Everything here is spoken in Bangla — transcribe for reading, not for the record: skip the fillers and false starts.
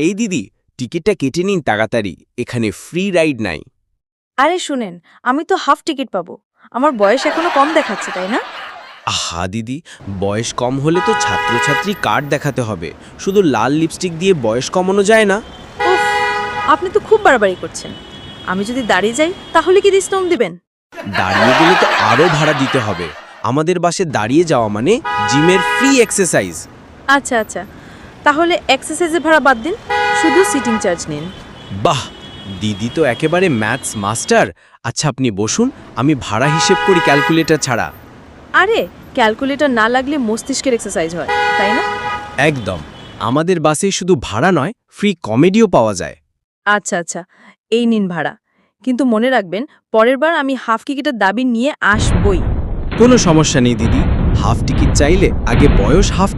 এই দিদি, টিকিটটা কেটে নিন তাড়াতাড়ি, এখানে ফ্রি রাইড নাই। আরে শুনেন, আমি তো হাফ টিকিট পাবো। আমার বয়স এখনো কম দেখাচ্ছে, তাই না? আহা দিদি, বয়স কম হলে তো ছাত্রছাত্রী কার্ড দেখাতে হবে, শুধু লাল লিপস্টিক দিয়ে বয়স কমানো যায় না। উফ, আপনি তো খুব বাড়াবাড়ি করছেন। আমি যদি দাঁড়িয়ে যাই তাহলে কি ডিসকাউন্ট দিবেন? দাঁড়িয়ে গেলে তো আরও ভাড়া দিতে হবে। আমাদের বাসে দাঁড়িয়ে যাওয়া মানে জিমের ফ্রি এক্সারসাইজ। আচ্ছা আচ্ছা, তাহলে এক্সারসাইজের ভাড়া বাদ দিন, শুধু সিটিং চার্জ নিন। বাহ, দিদি তো একেবারে ম্যাথস মাস্টার। আচ্ছা আপনি বসুন, আমি ভাড়া হিসেব করি ক্যালকুলেটর ছাড়া। আরে, ক্যালকুলেটর না লাগলে মস্তিষ্কের এক্সারসাইজ হয়, তাই না? একদম, আমাদের বাসে শুধু ভাড়া নয়, ফ্রি কমেডিও পাওয়া যায়। আচ্ছা আচ্ছা, এই নিন ভাড়া। কিন্তু মনে রাখবেন, পরের বার আমি হাফ টিকিটের দাবি নিয়ে আসবই। কোনো সমস্যা নেই দিদি, হাফ টিকিট চাইলে আগে বয়স হাফ করতে